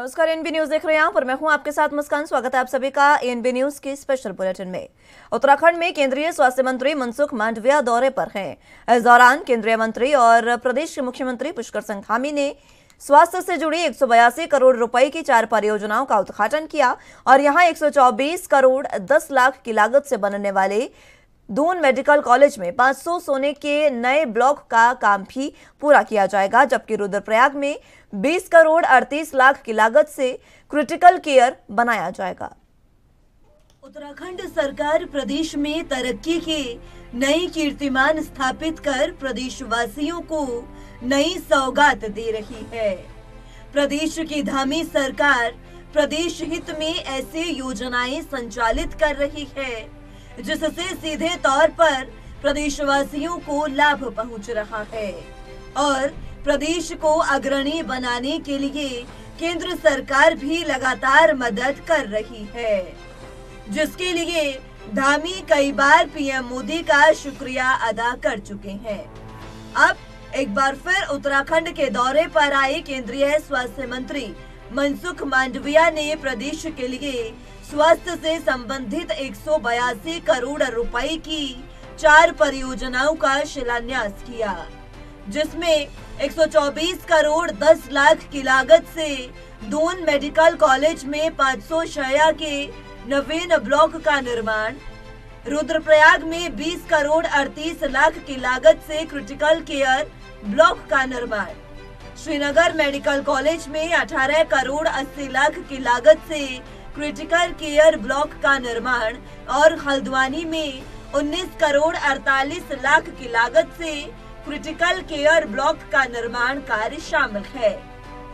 नमस्कार, NB news देख रहे हैं आप और मैं हूं आपके साथ मुस्कान। स्वागत है आप सभी का एनबी न्यूज के स्पेशल बुलेटिन में। उत्तराखंड में केंद्रीय स्वास्थ्य मंत्री मनसुख मांडविया दौरे पर हैं। इस दौरान केंद्रीय मंत्री और प्रदेश के मुख्यमंत्री पुष्कर सिंह धामी ने स्वास्थ्य से जुड़ी 182 करोड़ रुपए की 4 परियोजनाओं का उद्घाटन किया और यहां 124 करोड़ 10 लाख की लागत से बनने वाले दून मेडिकल कॉलेज में 500 सोने के नए ब्लॉक का काम भी पूरा किया जाएगा, जबकि रुद्रप्रयाग में 20 करोड़ 38 लाख की लागत से क्रिटिकल केयर बनाया जाएगा। उत्तराखंड सरकार प्रदेश में तरक्की के नई कीर्तिमान स्थापित कर प्रदेशवासियों को नई सौगात दे रही है। प्रदेश की धामी सरकार प्रदेश हित में ऐसे योजनाएं संचालित कर रही है जिससे सीधे तौर पर प्रदेशवासियों को लाभ पहुंच रहा है और प्रदेश को अग्रणी बनाने के लिए केंद्र सरकार भी लगातार मदद कर रही है, जिसके लिए धामी कई बार पीएम मोदी का शुक्रिया अदा कर चुके हैं। अब एक बार फिर उत्तराखंड के दौरे पर आए केंद्रीय स्वास्थ्य मंत्री मनसुख मांडविया ने प्रदेश के लिए स्वास्थ्य से संबंधित 182 करोड़ रुपए की 4 परियोजनाओं का शिलान्यास किया, जिसमें 124 करोड़ 10 लाख की लागत से दून मेडिकल कॉलेज में 500 शैय्या के नवीन ब्लॉक का निर्माण, रुद्रप्रयाग में 20 करोड़ 38 लाख की लागत से क्रिटिकल केयर ब्लॉक का निर्माण, श्रीनगर मेडिकल कॉलेज में 18 करोड़ 80 लाख की लागत से क्रिटिकल केयर ब्लॉक का निर्माण और हल्द्वानी में 19 करोड़ 48 लाख की लागत से क्रिटिकल केयर ब्लॉक का निर्माण कार्य शामिल है।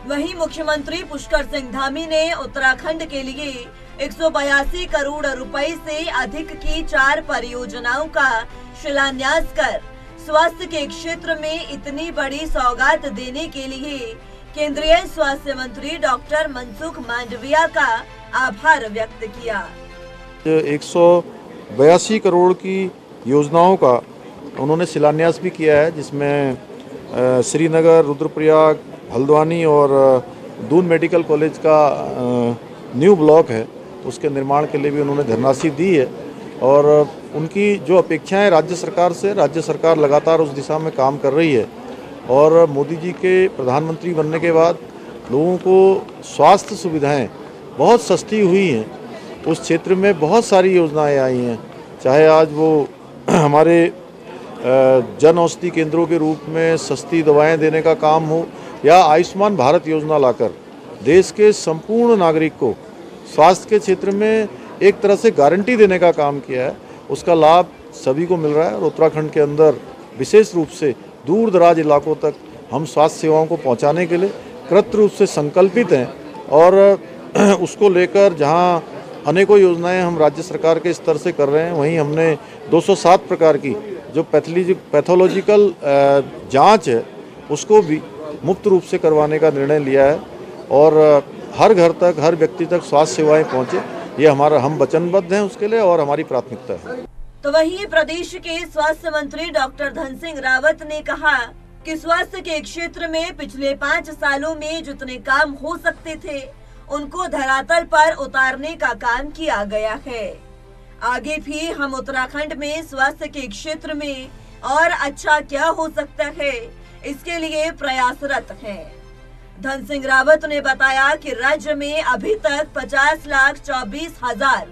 वहीं मुख्यमंत्री पुष्कर सिंह धामी ने उत्तराखंड के लिए 182 करोड़ रुपए से अधिक की 4 परियोजनाओं का शिलान्यास कर स्वास्थ्य के क्षेत्र में इतनी बड़ी सौगात देने के लिए केंद्रीय स्वास्थ्य मंत्री डॉक्टर मनसुख मांडविया का आभार व्यक्त किया। 182 करोड़ की योजनाओं का उन्होंने शिलान्यास भी किया है, जिसमें श्रीनगर, रुद्रप्रयाग, हल्द्वानी और दून मेडिकल कॉलेज का न्यू ब्लॉक है, उसके निर्माण के लिए भी उन्होंने धनराशि दी है। और उनकी जो अपेक्षाएं राज्य सरकार से, राज्य सरकार लगातार उस दिशा में काम कर रही है। और मोदी जी के प्रधानमंत्री बनने के बाद लोगों को स्वास्थ्य सुविधाएं बहुत सस्ती हुई हैं। उस क्षेत्र में बहुत सारी योजनाएं आई हैं, चाहे आज वो हमारे जन औषधि केंद्रों के रूप में सस्ती दवाएं देने का काम हो, या आयुष्मान भारत योजना लाकर देश के संपूर्ण नागरिक को स्वास्थ्य के क्षेत्र में एक तरह से गारंटी देने का काम किया है। उसका लाभ सभी को मिल रहा है और उत्तराखंड के अंदर विशेष रूप से दूर दराज इलाकों तक हम स्वास्थ्य सेवाओं को पहुंचाने के लिए कृत रूप से संकल्पित हैं। और उसको लेकर जहां अनेकों योजनाएं हम राज्य सरकार के स्तर से कर रहे हैं, वहीं हमने 207 प्रकार की जो पैथोलॉजिकल जांच है उसको भी मुफ्त रूप से करवाने का निर्णय लिया है और हर घर तक, हर व्यक्ति तक स्वास्थ्य सेवाएं पहुंचे, ये हम वचनबद्ध हैं उसके लिए और हमारी प्राथमिकता है। तो वहीं प्रदेश के स्वास्थ्य मंत्री डॉक्टर धन सिंह रावत ने कहा कि स्वास्थ्य के क्षेत्र में पिछले 5 सालों में जितने काम हो सकते थे उनको धरातल पर उतारने का काम किया गया है। आगे भी हम उत्तराखंड में स्वास्थ्य के क्षेत्र में और अच्छा क्या हो सकता है, इसके लिए प्रयासरत हैं। धन सिंह रावत ने बताया कि राज्य में अभी तक 50,24,000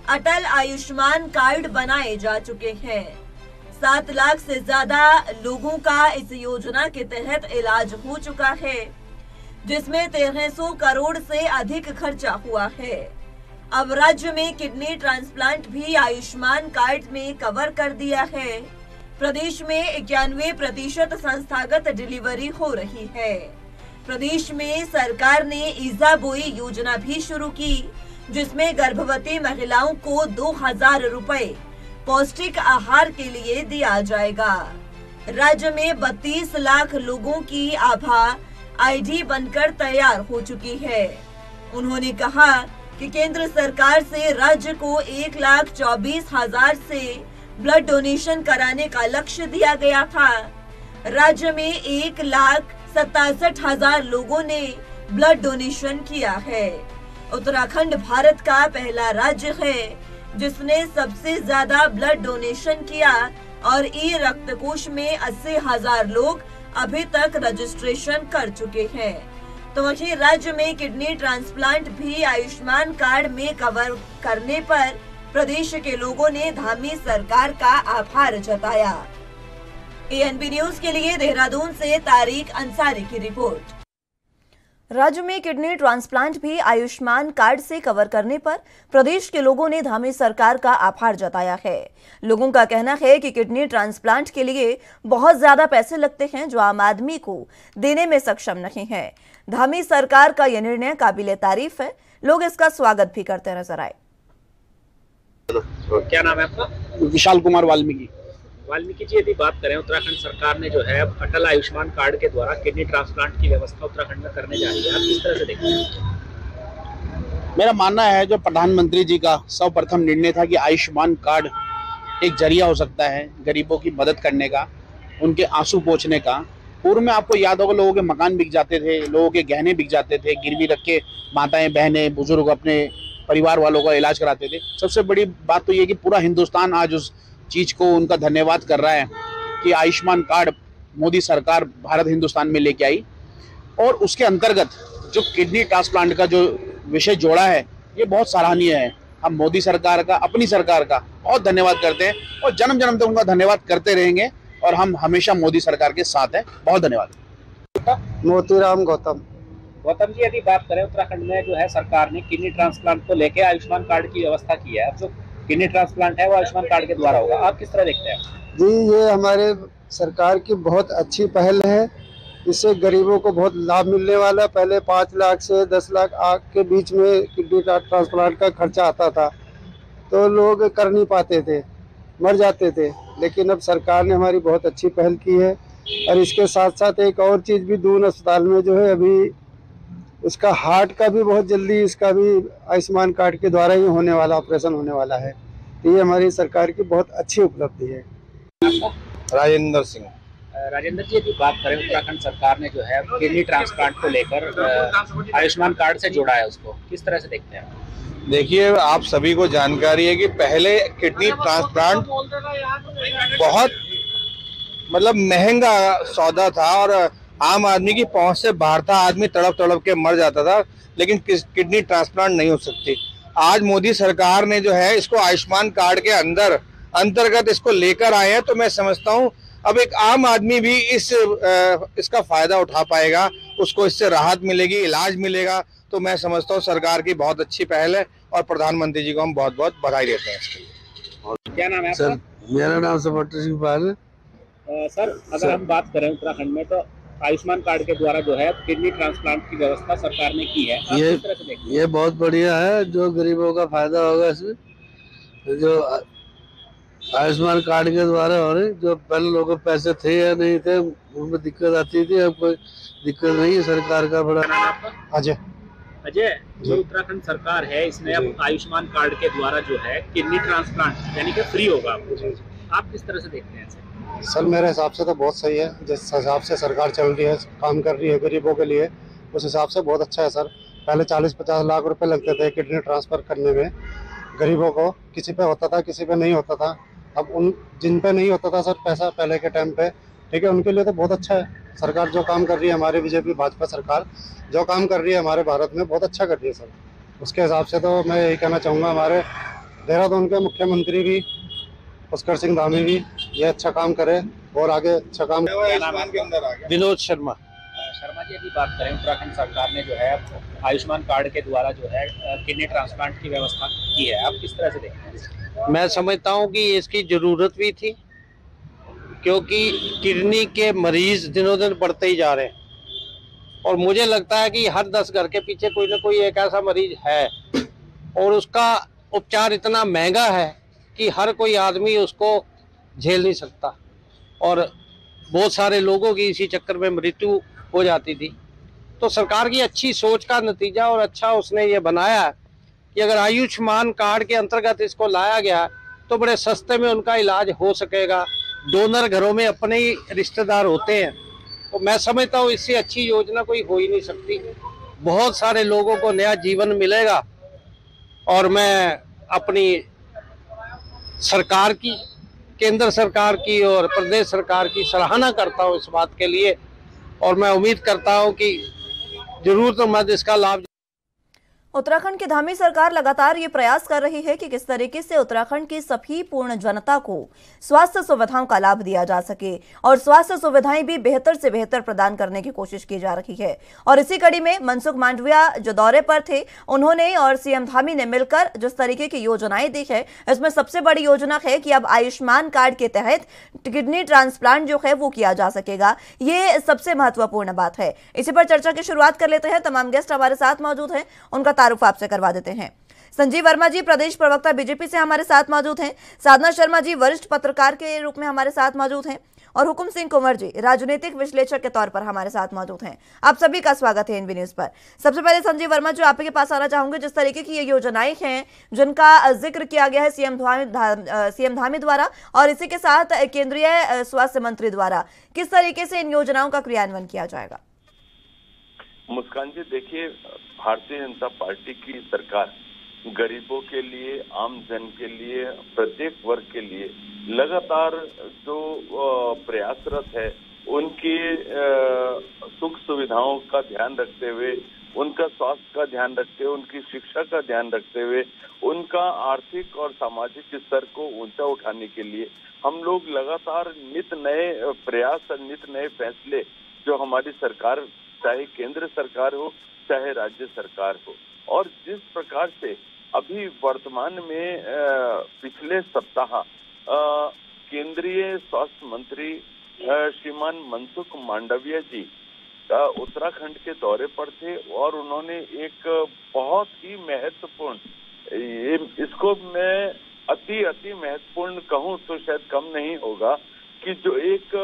अटल आयुष्मान कार्ड बनाए जा चुके हैं। 7 लाख से ज्यादा लोगों का इस योजना के तहत इलाज हो चुका है, जिसमें 1300 करोड़ से अधिक खर्चा हुआ है। अब राज्य में किडनी ट्रांसप्लांट भी आयुष्मान कार्ड में कवर कर दिया है। प्रदेश में 91% संस्थागत डिलीवरी हो रही है। प्रदेश में सरकार ने ईजा बोई योजना भी शुरू की, जिसमें गर्भवती महिलाओं को 2000 रुपए पौष्टिक आहार के लिए दिया जाएगा। राज्य में 32 लाख लोगों की आभा आईडी बनकर तैयार हो चुकी है। उन्होंने कहा कि केंद्र सरकार से राज्य को 1,24,000 से ब्लड डोनेशन कराने का लक्ष्य दिया गया था। राज्य में 1,67,000 लोगों ने ब्लड डोनेशन किया है। उत्तराखंड भारत का पहला राज्य है जिसने सबसे ज्यादा ब्लड डोनेशन किया और ई रक्त कोष में 80,000 लोग अभी तक रजिस्ट्रेशन कर चुके हैं। तो वहीं राज्य में किडनी ट्रांसप्लांट भी आयुष्मान कार्ड में कवर करने पर प्रदेश के लोगों ने धामी सरकार का आभार जताया। एएनबी न्यूज के लिए देहरादून से तारिक अंसारी की रिपोर्ट। राज्य में किडनी ट्रांसप्लांट भी आयुष्मान कार्ड से कवर करने पर प्रदेश के लोगों ने धामी सरकार का आभार जताया है। लोगों का कहना है कि किडनी ट्रांसप्लांट के लिए बहुत ज्यादा पैसे लगते हैं जो आम आदमी को देने में सक्षम नहीं है। धामी सरकार का यह निर्णय काबिले तारीफ है। लोग इसका स्वागत भी करते नजर आए। क्या नाम है आपका? विशाल कुमार वाल्मीकि। वाल्मीकि जी, यदि बात करें, उत्तराखंड सरकार ने जो है अटल आयुष्मान कार्ड के द्वारा किडनी ट्रांसप्लांट की व्यवस्था उत्तराखंड में करने जा रही है, आप किस तरह से देखते हैं? मेरा मानना है जो प्रधानमंत्री जी का सर्वप्रथम निर्णय था कि आयुष्मान कार्ड एक जरिया हो सकता है गरीबों की मदद करने का, उनके आंसू पोंछने का। पूर्व में आपको याद होगा लोगों के मकान बिक जाते थे, लोगों के गहने बिक जाते थे, गिरवी रख के माताएं बहनें बुजुर्ग अपने परिवार वालों का इलाज कराते थे। सबसे बड़ी बात तो ये कि पूरा हिंदुस्तान आज उस चीज को उनका धन्यवाद कर रहा है कि आयुष्मान कार्ड मोदी सरकार भारत हिंदुस्तान में लेके आई। और उसके अंतर्गत जो किडनी ट्रांसप्लांट का जो विषय जोड़ा है ये बहुत सराहनीय है। हम मोदी सरकार का, अपनी सरकार का बहुत धन्यवाद करते हैं और जन्म जन्म तक उनका धन्यवाद करते रहेंगे और हम हमेशा मोदी सरकार के साथ हैं। बहुत धन्यवाद। मोतीराम गौतम। गौतम जी, यदि बात करें, उत्तराखंड में जो है सरकार ने किडनी ट्रांसप्लांट को लेकर आयुष्मान कार्ड की व्यवस्था की है। अब जो किडनी ट्रांसप्लांट है वो आयुष्मान कार्ड के द्वारा होगा, आप किस तरह देखते हैं? जी, ये हमारे सरकार की बहुत अच्छी पहल है। इससे गरीबों को बहुत लाभ मिलने वाला। पहले 5 लाख से 10 लाख के बीच में किडनी ट्रांसप्लांट का खर्चा आता था तो लोग कर नहीं पाते थे, मर जाते थे। लेकिन अब सरकार ने हमारी बहुत अच्छी पहल की है। और इसके साथ साथ एक और चीज़ भी, दून अस्पताल में जो है अभी उसका हार्ट का भी बहुत जल्दी, इसका भी आयुष्मान कार्ड के द्वारा ही होने वाला ऑपरेशन होने वाला है। तो ये हमारी सरकार की बहुत अच्छी उपलब्धि है। राजेंद्र सिंह। राजेंद्र जी, यदि बात करें, उत्तराखंड सरकार ने जो है किडनी ट्रांसप्लांट को लेकर आयुष्मान कार्ड से जोड़ा है, उसको किस तरह से देखते हैं? देखिए, आप सभी को जानकारी है कि पहले किडनी ट्रांसप्लांट बहुत महंगा सौदा था और आम आदमी की पहुंच से बाहर था। आदमी तड़प तड़प के मर जाता था, लेकिन किडनी ट्रांसप्लांट नहीं हो सकती। आज मोदी सरकार ने जो है इसको आयुष्मान कार्ड के अंतर्गत इसको लेकर आए हैं, तो मैं समझता हूं अब एक आम आदमी भी इसका फायदा उठा पाएगा, उसको इससे राहत मिलेगी, इलाज मिलेगा। तो मैं समझता हूं सरकार की बहुत अच्छी पहल है और प्रधानमंत्री जी को हम बहुत बहुत बधाई देते हैं इसके लिए। क्या नाम है सर? आपका? मेरा नाम सपट्टर सिंह पाल है। सर, अगर हम बात करें उत्तराखंड में, तो आयुष्मान कार्ड के द्वारा जो है किडनी ट्रांसप्लांट की व्यवस्था सरकार ने की है, आप किस तरह से देखते हैं? ये बहुत बढ़िया है, जो गरीबों का फायदा होगा इसमें। जो आयुष्मान कार्ड के द्वारा हो रहे, जो पहले लोगों को पैसे थे या नहीं थे उनमें दिक्कत आती थी, अब कोई दिक्कत नहीं है। सरकार का बड़ा। नाम आपका? अजय। अजय, जो उत्तराखंड सरकार है इसने अब आयुष्मान कार्ड के द्वारा जो है किडनी ट्रांसप्लांट यानी कि फ्री होगा, आप किस तरह से देखते हैं इसे? सर, मेरे हिसाब से तो बहुत सही है। जिस हिसाब से सरकार चल रही है, काम कर रही है गरीबों के लिए, उस हिसाब से बहुत अच्छा है सर। पहले 40-50 लाख रुपए लगते थे किडनी ट्रांसफ़र करने में गरीबों को, किसी पे होता था किसी पे नहीं होता था। अब उन जिन पे नहीं होता था सर पैसा पहले के टाइम पे, ठीक है, उनके लिए तो बहुत अच्छा है। सरकार जो काम कर रही है, हमारी बीजेपी भाजपा सरकार जो काम कर रही है हमारे भारत में, बहुत अच्छा कर रही है सर। उसके हिसाब से तो मैं यही कहना चाहूँगा, हमारे देहरादून के मुख्यमंत्री भी पुष्कर सिंह धामी भी ये अच्छा काम करे और आगे अच्छा काम। विनोद शर्मा। शर्मा जी, यदि बात करें, उत्तराखंड सरकार ने जो है आयुष्मान कार्ड के द्वारा जो है किडनी ट्रांसप्लांट की व्यवस्था की है, आप किस तरह से देखते हैं? मैं समझता हूं कि इसकी जरूरत भी थी, क्योंकि किडनी के मरीज दिनों दिन बढ़ते ही जा रहे हैं और मुझे लगता है कि हर 10 घर के पीछे कोई ना कोई एक ऐसा मरीज है और उसका उपचार इतना महंगा है कि हर कोई आदमी उसको झेल नहीं सकता और बहुत सारे लोगों की इसी चक्कर में मृत्यु हो जाती थी। तो सरकार की अच्छी सोच का नतीजा और अच्छा उसने ये बनाया कि अगर आयुष्मान कार्ड के अंतर्गत इसको लाया गया तो बड़े सस्ते में उनका इलाज हो सकेगा। डोनर घरों में अपने ही रिश्तेदार होते हैं, तो मैं समझता हूँ इससे अच्छी योजना कोई हो ही नहीं सकती। बहुत सारे लोगों को नया जीवन मिलेगा। और मैं अपनी सरकार की, केंद्र सरकार की और प्रदेश सरकार की सराहना करता हूं इस बात के लिए, और मैं उम्मीद करता हूं कि जरूरतमंद इसका लाभ। उत्तराखंड की धामी सरकार लगातार ये प्रयास कर रही है कि किस तरीके से उत्तराखंड की सभी पूर्ण जनता को स्वास्थ्य सुविधाओं का लाभ दिया जा सके और स्वास्थ्य सुविधाएं भी बेहतर से बेहतर प्रदान करने की कोशिश की जा रही है। और इसी कड़ी में मनसुख मांडविया जो दौरे पर थे, उन्होंने और सीएम धामी ने मिलकर जिस तरीके की योजनाएं दी है, इसमें सबसे बड़ी योजना है कि अब आयुष्मान कार्ड के तहत किडनी ट्रांसप्लांट जो है वो किया जा सकेगा। ये सबसे महत्वपूर्ण बात है। इसी पर चर्चा की शुरुआत कर लेते हैं। तमाम गेस्ट हमारे साथ मौजूद हैं, उनका तारुफ आपसे करवा देते हैं। संजीव वर्मा जी प्रदेश प्रवक्ता बीजेपी से हमारे साथ मौजूद हैं, साधना शर्मा जी वरिष्ठ पत्रकार के रूप में हमारे साथ मौजूद हैं और हुकुम सिंह कुंवर जी राजनीतिक विश्लेषक के तौर पर हमारे साथ मौजूद हैं। आप सभी का स्वागत है एनबी न्यूज पर। सबसे पहले संजीव वर्मा जी, आपके पास आना चाहूंगे। जिस तरीके की ये योजनाएं हैं जिनका जिक्र किया गया है सीएम धामी द्वारा और इसी के साथ केंद्रीय स्वास्थ्य मंत्री द्वारा, किस तरीके से इन योजनाओं का क्रियान्वयन किया जाएगा? मुस्कान जी, देखिए, भारतीय जनता पार्टी की सरकार गरीबों के लिए, आम जन के लिए, प्रत्येक वर्ग के लिए लगातार जो प्रयासरत है, उनकी सुख सुविधाओं का ध्यान रखते हुए, उनका स्वास्थ्य का ध्यान रखते हुए, उनकी शिक्षा का ध्यान रखते हुए, उनका आर्थिक और सामाजिक स्तर को ऊंचा उठाने के लिए हम लोग लगातार नित नए प्रयास और नित नए फैसले जो हमारी सरकार, चाहे केंद्र सरकार हो चाहे राज्य सरकार हो, और जिस प्रकार से अभी वर्तमान में पिछले सप्ताह केंद्रीय स्वास्थ्य मंत्री श्रीमान मनसुख मांडविया जी उत्तराखंड के दौरे पर थे और उन्होंने एक बहुत ही महत्वपूर्ण, इसको मैं अति महत्वपूर्ण कहूं तो शायद कम नहीं होगा, कि जो एक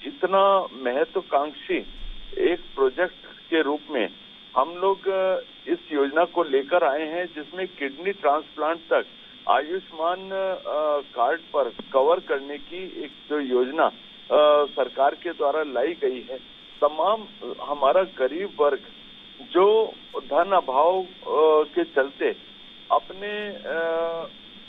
इतना महत्वाकांक्षी एक प्रोजेक्ट के रूप में हम लोग इस योजना को लेकर आए हैं, जिसमें किडनी ट्रांसप्लांट तक आयुष्मान कार्ड पर कवर करने की एक जो योजना सरकार के द्वारा लाई गई है। तमाम हमारा गरीब वर्ग जो धन अभाव के चलते अपने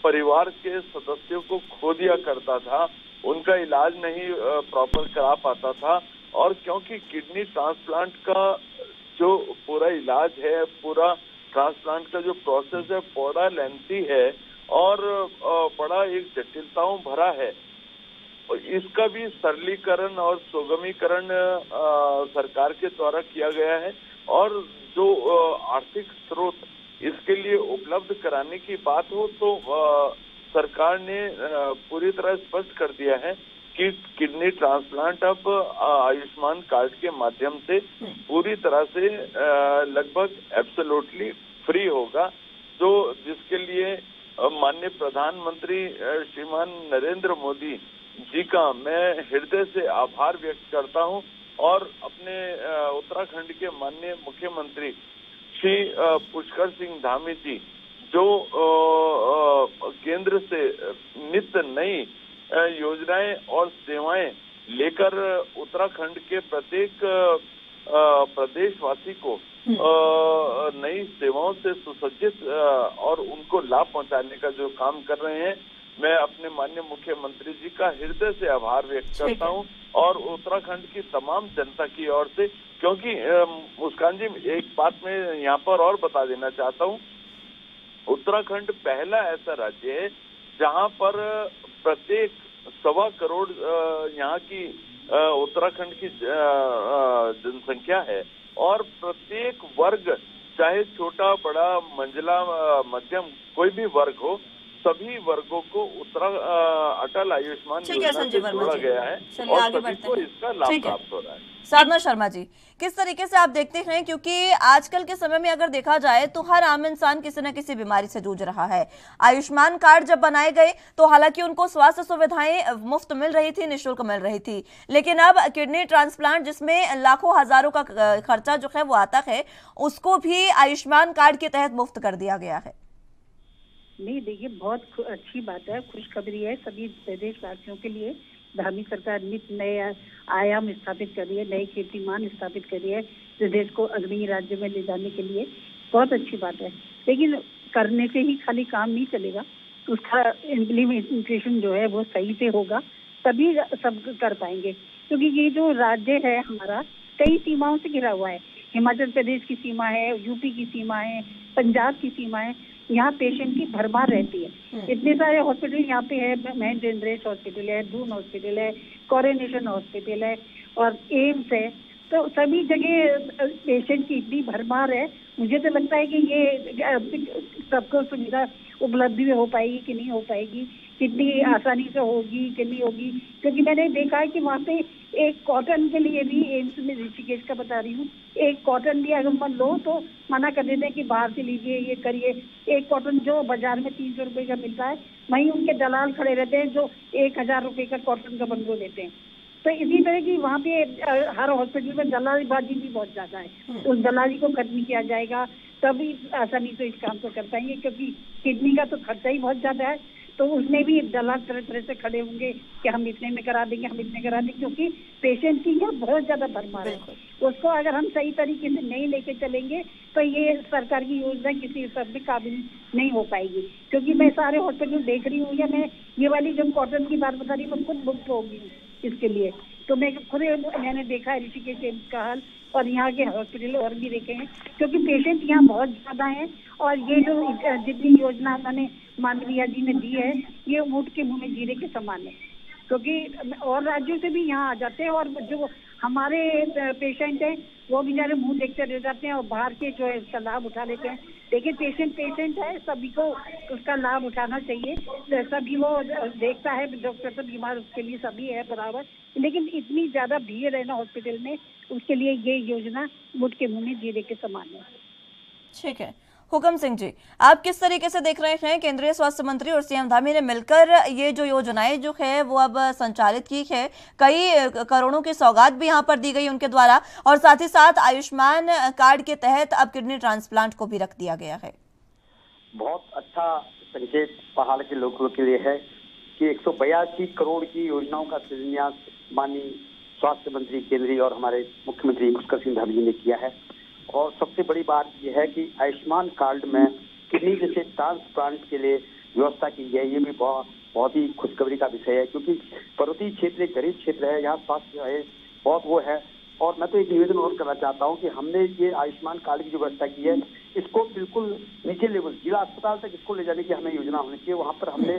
परिवार के सदस्यों को खो दिया करता था, उनका इलाज नहीं प्रॉपर करा पाता था, और क्योंकि किडनी ट्रांसप्लांट का जो पूरा इलाज है, पूरा ट्रांसप्लांट का जो प्रोसेस है, बड़ा लेंथी है और बड़ा एक जटिलताओं भरा है, इसका भी सरलीकरण और सुगमीकरण सरकार के द्वारा किया गया है। और जो आर्थिक स्रोत इसके लिए उपलब्ध कराने की बात हो तो सरकार ने पूरी तरह स्पष्ट कर दिया है कि किडनी ट्रांसप्लांट अब आयुष्मान कार्ड के माध्यम से पूरी तरह से लगभग एब्सोल्युटली फ्री होगा, जो जिसके लिए माननीय प्रधानमंत्री श्रीमान नरेंद्र मोदी जी का मैं हृदय से आभार व्यक्त करता हूं, और अपने उत्तराखंड के माननीय मुख्यमंत्री श्री पुष्कर सिंह धामी जी जो केंद्र से नित्य नई योजनाएं और सेवाएं लेकर उत्तराखंड के प्रत्येक प्रदेशवासी को नई सेवाओं से सुसज्जित और उनको लाभ पहुंचाने का जो काम कर रहे हैं, मैं अपने माननीय मुख्यमंत्री जी का हृदय से आभार व्यक्त करता हूं और उत्तराखंड की तमाम जनता की ओर से, क्योंकि मुस्कान जी एक बात मैं यहाँ पर और बता देना चाहता हूँ, उत्तराखंड पहला ऐसा राज्य है जहाँ पर प्रत्येक 1.25 करोड़ यहाँ की उत्तराखंड की जनसंख्या है, और प्रत्येक वर्ग चाहे छोटा बड़ा मंझला मध्यम कोई भी वर्ग हो, सभी वर्गों को अटल आयुष्मान योजना से जोड़ा गया है और सभी को इसका लाभ प्राप्त हो रहा है। साधना शर्मा जी, किस तरीके से आप देखते हैं, क्योंकि आजकल के समय में अगर देखा जाए तो हर आम इंसान किसी न किसी बीमारी से जूझ रहा है। आयुष्मान कार्ड जब बनाए गए तो हालांकि उनको स्वास्थ्य सुविधाएं मुफ्त मिल रही थी, निःशुल्क मिल रही थी, लेकिन अब किडनी ट्रांसप्लांट जिसमें लाखों हजारों का खर्चा जो है वो आता है, उसको भी आयुष्मान कार्ड के तहत मुफ्त कर दिया गया है। नहीं, देखिए बहुत अच्छी बात है, खुशखबरी है सभी प्रदेशवासियों के लिए। धामी सरकार नित नए आयाम स्थापित कर रही है, नए कीर्तिमान स्थापित कर रही है। प्रदेश को अग्रणी राज्य में ले जाने के लिए बहुत अच्छी बात है। लेकिन करने से ही खाली काम नहीं चलेगा, उसका इम्प्लीमेंटेशन जो है वो सही से होगा, तभी सब कर पाएंगे। क्योंकि ये जो राज्य है हमारा कई सीमाओं से घिरा हुआ है। हिमाचल प्रदेश की सीमा है, यूपी की सीमा है, पंजाब की सीमा है। यहाँ पेशेंट की भरमार रहती है। इतने सारे हॉस्पिटल यहाँ पे है, महेंद्र इंद्रेश हॉस्पिटल है, दून हॉस्पिटल है, कोरोनेशन हॉस्पिटल है और एम्स है। तो सभी जगह पेशेंट की इतनी भरमार है, मुझे तो लगता है कि ये सबको सुविधा उपलब्ध भी हो पाएगी कि नहीं हो पाएगी, कितनी आसानी से होगी कि नहीं होगी। क्योंकि मैंने देखा है कि वहाँ पे एक कॉटन के लिए भी, एम्स में ऋषिकेश का बता रही हूँ, एक कॉटन भी अगर मन लो तो मना कर देते हैं कि बाहर से लीजिए, ये करिए। एक कॉटन जो बाजार में 300 रुपए का मिलता है, वहीं उनके दलाल खड़े रहते हैं जो 1000 रुपए का कॉटन का बंडल देते हैं। तो इसी तरह की वहाँ पे हर हॉस्पिटल में दलालबाजी भी बहुत ज्यादा है। उस दलाली को खत्म किया जाएगा तभी आसानी से इस काम को कर पाएंगे। क्योंकि किडनी का तो खर्चा ही बहुत ज्यादा है, तो उसमें भी दलाल तरह तरह से खड़े होंगे कि हम इतने में करा देंगे, हम इतने करा देंगे। क्योंकि पेशेंट की यहाँ बहुत ज्यादा भरमार है, उसको अगर हम सही तरीके से नहीं लेके चलेंगे तो ये सरकार की योजना किसी सब में काबिल नहीं हो पाएगी। क्योंकि मैं सारे हॉस्पिटल देख रही हूँ, या मैं ये वाली जो कॉटन की बात बता रही हूँ, मैं खुद बुक होगी इसके लिए। तो मैं खुद मैंने देखा है ऋषिकेश एम्स का हाल, और यहाँ के हॉस्पिटल और भी देखे हैं। क्योंकि पेशेंट यहाँ बहुत ज्यादा हैं, और ये जो जितनी योजना उन्होंने मानवीय जी ने दी है, ये ऊँट के मुंह में जीरे के समान है। क्योंकि और राज्यों से भी यहाँ आ जाते हैं, और जो हमारे पेशेंट हैं वो बेचारे मुंह देखते रह जाते हैं, और बाहर के जो है इसका लाभ उठा लेते हैं। लेकिन पेशेंट है, सभी को उसका लाभ उठाना चाहिए। सभी वो देखता है, डॉक्टर तो बीमार, उसके लिए सभी है बराबर। लेकिन इतनी ज्यादा भीड़ है ना हॉस्पिटल में, उसके लिए ये योजना मुठ के मुंह में जीरे के समान है। ठीक है, हुकम सिंह जी, आप किस तरीके से देख रहे हैं? केंद्रीय स्वास्थ्य मंत्री और सीएम धामी ने मिलकर ये जो योजनाएं जो है वो अब संचालित की है, कई करोड़ों की सौगात भी यहां पर दी गई उनके द्वारा, और साथ ही साथ आयुष्मान कार्ड के तहत अब किडनी ट्रांसप्लांट को भी रख दिया गया है। बहुत अच्छा संकेत पहाड़ के लोगों के लिए है कि 182 करोड़ की योजनाओं का शिलान्यास माननीय स्वास्थ्य मंत्री केंद्रीय और हमारे मुख्यमंत्री पुष्कर सिंह धामी जी ने किया है। और सबसे बड़ी बात यह है कि आयुष्मान कार्ड में किडनी जैसे ट्रांसप्लांट के लिए व्यवस्था की है। ये भी बहुत ही खुशखबरी का विषय है, क्योंकि पर्वतीय क्षेत्र एक गरीब क्षेत्र है, यहाँ स्वास्थ्य है बहुत वो है। और मैं तो एक निवेदन और करना चाहता हूँ कि हमने ये आयुष्मान कार्ड की जो व्यवस्था की है, इसको बिल्कुल नीचे लेवल जिला अस्पताल तक इसको ले जाने की हमें योजना होनी चाहिए। वहाँ पर हमने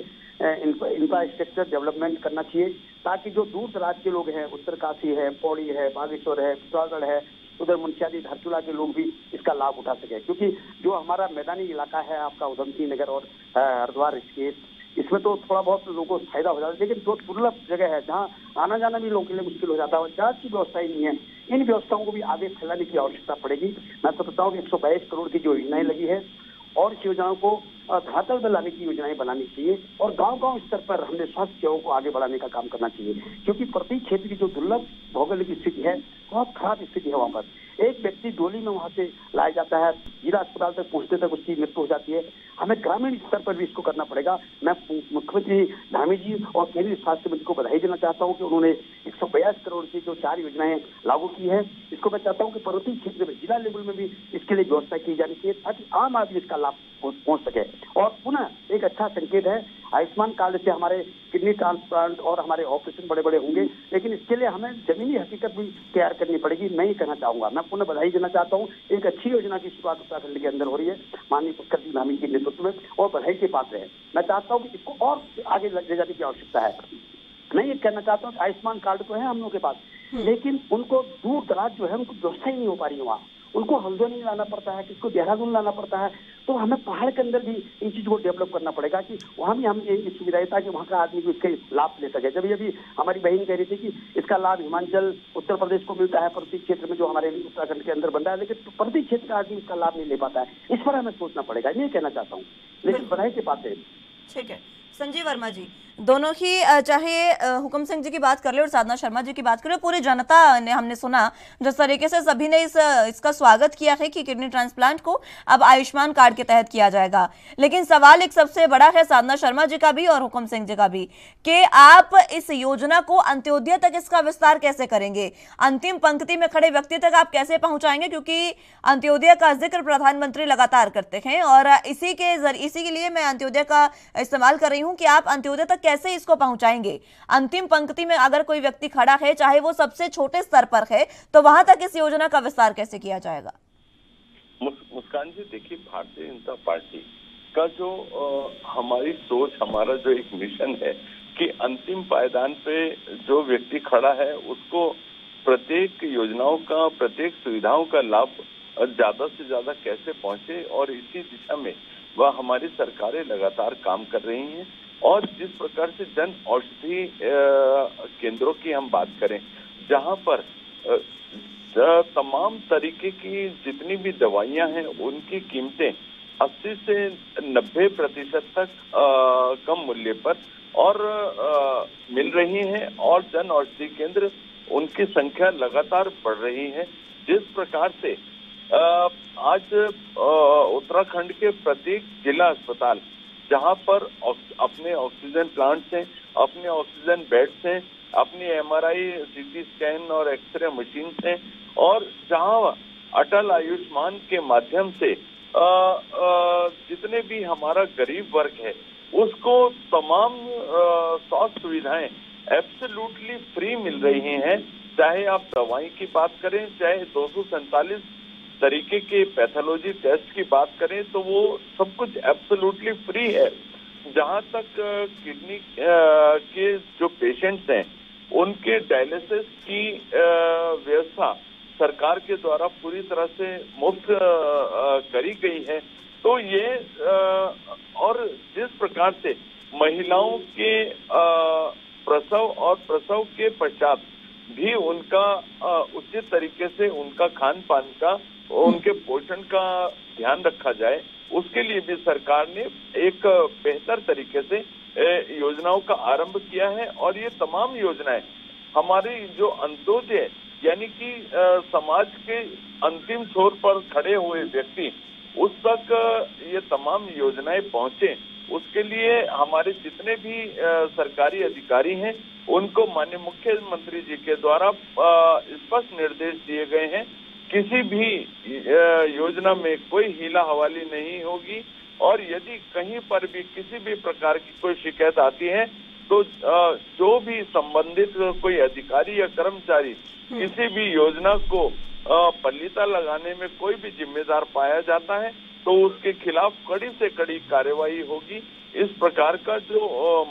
इंफ्रास्ट्रक्चर डेवलपमेंट करना चाहिए, ताकि जो दूर दराज के लोग हैं, उत्तरकाशी है, पौड़ी है, बागेश्वर है, पिथौरागढ़ है, उधर मुंशियादी धारचूला के लोग भी इसका लाभ उठा सके। क्योंकि जो हमारा मैदानी इलाका है आपका उधमसिंह नगर और हरिद्वार ऋषिकेश, इसमें तो थोड़ा बहुत लोगों को फायदा हो जाता है, लेकिन जो दुर्लभ जगह है जहाँ आना जाना भी लोगों के लिए मुश्किल हो जाता है, जांच की व्यवस्था ही नहीं है, इन व्यवस्थाओं को भी आगे फैलाने की आवश्यकता पड़ेगी। मैं समझता हूँ कि 122 करोड़ की जो योजनाएं लगी है, और इस योजनाओं को धरातल में लाने की योजनाएं बनानी चाहिए, और गांव-गांव स्तर पर हमने स्वास्थ्य सेवाओं को आगे बढ़ाने का काम करना चाहिए। क्योंकि प्रति क्षेत्र की जो दुर्लभ भौगोलिक स्थिति है, बहुत खराब स्थिति है। वहाँ पर एक व्यक्ति डोली में वहाँ से लाया जाता है, जिला अस्पताल तक पहुँचते तक उसकी मृत्यु हो जाती है। हमें ग्रामीण स्तर पर भी इसको करना पड़ेगा। मैं मुख्यमंत्री धामी जी और केंद्रीय स्वास्थ्य मंत्री को बधाई देना चाहता हूँ कि उन्होंने 182 करोड़ की जो 4 योजनाएं लागू की है, इसको मैं चाहता हूँ कि पर्वतीय क्षेत्र में जिला लेवल में भी इसके लिए व्यवस्था की जानी चाहिए, ताकि आम आदमी इसका लाभ पहुंच सके। और पुनः एक अच्छा संकेत है, आयुष्मान कार्ड से हमारे किडनी ट्रांसप्लांट और हमारे ऑपरेशन बड़े बड़े होंगे, लेकिन इसके लिए हमें जमीनी हकीकत भी तैयार करनी पड़ेगी। मैं ये कहना चाहूंगा, मैं पुनः बधाई देना चाहता हूँ। एक अच्छी योजना की शुरुआत उत्तराखंड के अंदर हो रही है माननीय पुष्कर सिंह धामी के नेतृत्व में, और बधाई के पात्र है। मैं चाहता हूँ कि इसको और आगे ले जाने की आवश्यकता है। मैं ये कहना चाहता हूँ कि आयुष्मान कार्ड तो है हम लोगों के पास, लेकिन उनको दूर दराज जो है उनको व्यवस्था ही नहीं हो पा रही है। वहाँ उनको हल्द्वानी लाना पड़ता है, किसको देहरादून लाना पड़ता है। तो हमें पहाड़ के अंदर भी इन चीज़ को डेवलप करना पड़ेगा कि वहाँ भी हम ये सुविधा है, ताकि वहाँ का आदमी को इसके लाभ ले सके। जब ये भी हमारी बहन कह रही थी कि इसका लाभ हिमाचल उत्तर प्रदेश को मिलता है प्रति क्षेत्र में, जो हमारे उत्तराखंड के अंदर बन रहा है, लेकिन प्रति क्षेत्र का आदमी इसका लाभ नहीं ले पाता है। इस पर हमें सोचना पड़ेगा, ये कहना चाहता हूँ, लेकिन बधाई के बात है। ठीक है, संजीव वर्मा जी, दोनों ही चाहे हुक्म सिंह जी की बात कर ले और साधना शर्मा जी की बात करें, पूरी जनता ने हमने सुना जिस तरीके से सभी ने इसका स्वागत किया है कि किडनी ट्रांसप्लांट को अब आयुष्मान कार्ड के तहत किया जाएगा। लेकिन सवाल एक सबसे बड़ा है साधना शर्मा जी का भी और हुक्म सिंह जी का भी कि आप इस योजना को अंत्योदय तक इसका विस्तार कैसे करेंगे, अंतिम पंक्ति में खड़े व्यक्ति तक आप कैसे पहुंचाएंगे, क्योंकि अंत्योदय का जिक्र प्रधानमंत्री लगातार करते हैं और इसी के लिए मैं अंत्योदय का इस्तेमाल कर रही हूं कि आप अंत्योदय तक कैसे इसको पहुंचाएंगे। अंतिम पंक्ति में अगर कोई व्यक्ति खड़ा है, चाहे वो सबसे छोटे स्तर पर है, तो वहां तक इस योजना का विस्तार कैसे किया जाएगा? मुस्कान जी, देखिए, भारतीय जनता पार्टी का जो हमारी सोच, हमारा जो एक मिशन है कि अंतिम पायदान पे जो व्यक्ति खड़ा है उसको प्रत्येक योजनाओं का, प्रत्येक सुविधाओं का लाभ ज्यादा से ज्यादा कैसे पहुंचे, और इसी दिशा में वह हमारी सरकारें लगातार काम कर रही हैं। और जिस प्रकार से जन औषधि केंद्रों की हम बात करें, जहां पर तमाम तरीके की जितनी भी दवाइयां हैं उनकी कीमतें 80 से 90% तक कम मूल्य पर और मिल रही हैं, और जन औषधि केंद्र उनकी संख्या लगातार बढ़ रही है। जिस प्रकार से आज उत्तराखंड के प्रत्येक जिला अस्पताल, जहां पर अपने ऑक्सीजन प्लांट्स हैं, अपने ऑक्सीजन बेड्स हैं, अपनी MRI, CT स्कैन और एक्सरे मशीन्स हैं, और जहां अटल आयुष्मान के माध्यम से जितने भी हमारा गरीब वर्ग है उसको तमाम स्वास्थ्य सुविधाएं एब्सोल्युटली फ्री मिल रही हैं। चाहे आप दवाई की बात करें, चाहे 247 तरीके के पैथोलॉजी टेस्ट की बात करें, तो वो सब कुछ एब्सोल्युटली फ्री है। जहां तक किडनी के जो पेशेंट्स हैं उनके डायलिसिस की व्यवस्था सरकार के द्वारा पूरी तरह से मुफ्त करी गई है। तो ये और जिस प्रकार से महिलाओं के प्रसव और प्रसव के पश्चात भी उनका उचित तरीके से उनका खान पान का, उनके पोषण का ध्यान रखा जाए, उसके लिए भी सरकार ने एक बेहतर तरीके से योजनाओं का आरंभ किया है। और ये तमाम योजनाएं हमारी जो अंत्योदय यानी कि समाज के अंतिम छोर पर खड़े हुए व्यक्ति उस तक ये तमाम योजनाएं पहुंचे, उसके लिए हमारे जितने भी सरकारी अधिकारी हैं उनको माननीय मुख्यमंत्री जी के द्वारा स्पष्ट निर्देश दिए गए हैं। किसी भी योजना में कोई हीला हवाली नहीं होगी, और यदि कहीं पर भी किसी भी प्रकार की कोई शिकायत आती है तो जो भी संबंधित कोई अधिकारी या कर्मचारी किसी भी योजना को पल्लीता लगाने में कोई भी जिम्मेदार पाया जाता है तो उसके खिलाफ कड़ी से कड़ी कार्रवाई होगी। इस प्रकार का जो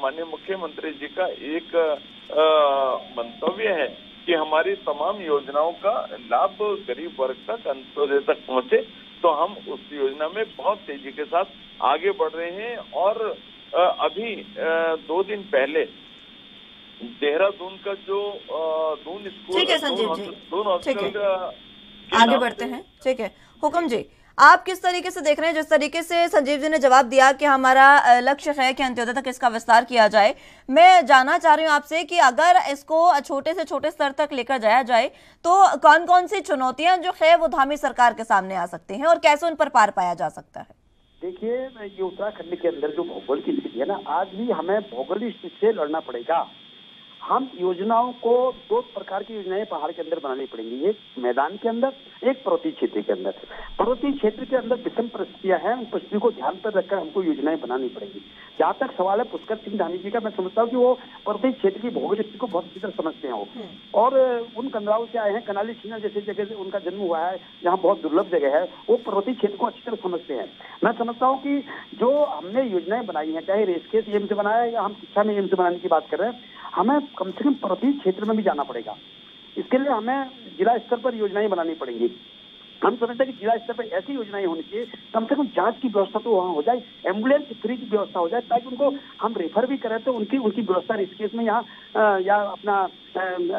माननीय मुख्यमंत्री जी का एक मंतव्य है कि हमारी तमाम योजनाओं का लाभ गरीब वर्ग तक, अंत्योदय तक पहुंचे, तो हम उस योजना में बहुत तेजी के साथ आगे बढ़ रहे हैं। और अभी 2 दिन पहले देहरादून का जो दून स्कूल, ठीक है संजीव जी, दून हॉस्पिटल आगे बढ़ते हैं। ठीक है हुक्म जी, आप किस तरीके से देख रहे हैं? जिस तरीके से संजीव जी ने जवाब दिया कि हमारा लक्ष्य है कि अंत्योदय तक इसका विस्तार किया जाए, मैं जानना चाह रही हूं आपसे कि अगर इसको छोटे से छोटे स्तर तक लेकर जाया जाए तो कौन कौन सी चुनौतियां जो है वो धामी सरकार के सामने आ सकती हैं और कैसे उन पर पार पाया जा सकता है? देखिए, ये उत्तराखंड के अंदर जो भौगोल की स्थिति है ना, आज भी हमें भौगोलिक स्थिति से लड़ना पड़ेगा। हम योजनाओं को 2 प्रकार की योजनाएं पहाड़ के अंदर बनानी पड़ेंगी, एक मैदान के अंदर, एक पर्वतीय क्षेत्र के अंदर। पर्वतीय क्षेत्र के अंदर विषम परिस्थितियां हैं, उन परिस्थितियों को ध्यान पर रखकर हमको योजनाएं बनानी पड़ेंगी। जहाँ तक सवाल है पुष्कर सिंह धामी जी का, मैं समझता हूँ कि वो पर्वतीय क्षेत्र की भौगोलिक स्थिति को बहुत अच्छी तरह समझते हैं वो, और उन कंदराव से आए हैं। कनाली छीना जैसे जगह से उनका जन्म हुआ है, जहाँ बहुत दुर्लभ जगह है, वो पर्वतीय क्षेत्र को अच्छी तरह समझते हैं। मैं समझता हूँ कि जो हमने योजनाएं बनाई हैं, चाहे रेस्केस एम से बनाया या हम शिक्षा में एम से बनाने की बात कर रहे हैं, हमें कम से कम पर्वतीय क्षेत्र में भी जाना पड़ेगा। इसके लिए हमें जिला स्तर पर योजनाएं बनानी पड़ेंगी। हम समझते हैं कि जिला स्तर पर ऐसी योजनाएं होनी चाहिए, कम से कम जांच की व्यवस्था तो वहाँ हो जाए, एम्बुलेंस फ्री की व्यवस्था हो जाए, ताकि उनको हम रेफर भी करें तो उनकी व्यवस्था इस केस में यहाँ या अपना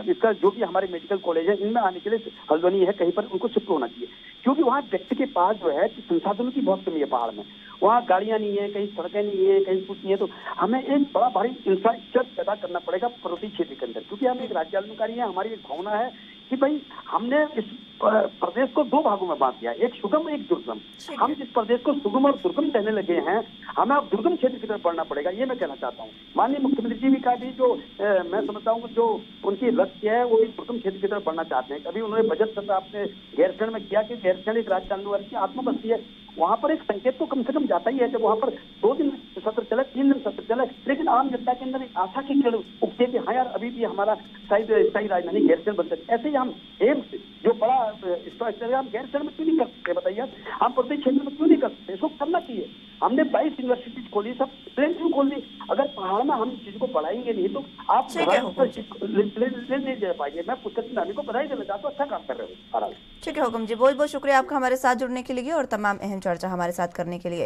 इसका जो भी हमारे मेडिकल कॉलेज है इनमें आने के लिए हल्द्वानी है, कहीं पर उनको शिफ्ट होना चाहिए। क्योंकि वहाँ व्यक्ति के पास जो है संसाधनों की बहुत कमी है पहाड़ में। वहाँ गाड़ियाँ नहीं है, कहीं सड़कें नहीं है, कहीं कुछ नहीं है। तो हमें एक बड़ा भारी इंफ्रास्ट्रक्चर पैदा करना पड़ेगा पर्वतीय क्षेत्र के अंदर, क्योंकि हम एक राज्याधिकारी है। हमारी एक भावना है कि भाई हमने इस प्रदेश को दो भागों में बांट दिया, एक सुगम एक दुर्गम। हम जिस प्रदेश को सुगम और दुर्गम कहने लगे हैं, हमें अब दुर्गम क्षेत्र की तरफ बढ़ना पड़ेगा, ये मैं कहना चाहता हूँ। माननीय मुख्यमंत्री जी का भी जो मैं समझता हूँ जो उनकी लक्ष्य है वो इस दुर्गम क्षेत्र की तरफ बढ़ना चाहते हैं। कभी उन्होंने बजट सत्र आपने गैरसैंण में किया कि गैरसैंण एक राज्य की आत्मबस्ती है, वहाँ पर एक संकेत तो कम से कम जाता ही है। जब वहाँ पर 2 दिन सत्र चले, 3 दिन सत्र चले, लेकिन आम जनता के अंदर एक आशा की किरण उगती है कि हाँ यार अभी भी हमारा स्थायी राजधानी गैरसैंण बन सकती है। ऐसे ही हम एम्स जो बड़ा स्ट्रक्चर है हम गैरसैंण में क्यों नहीं कर सकते बताइए, हम प्रत्येक क्षेत्र में क्यों नहीं कर सकते? इसको करना चाहिए। हमने 22 यूनिवर्सिटी खोली, सब प्लेन क्यों खोल दी? अगर पहाड़ में हम चीज को बढ़ाएंगे नहीं तो आप प्लेन नहीं दे पाएंगे। मैं पुष्कर सिंह धामी को बधाई देना चाहता हूँ, अच्छा काम कर रहे हो। ठीक है हुकुम जी, बहुत बहुत शुक्रिया आपका हमारे साथ जुड़ने के लिए और तमाम अहम चर्चा हमारे साथ करने के लिए।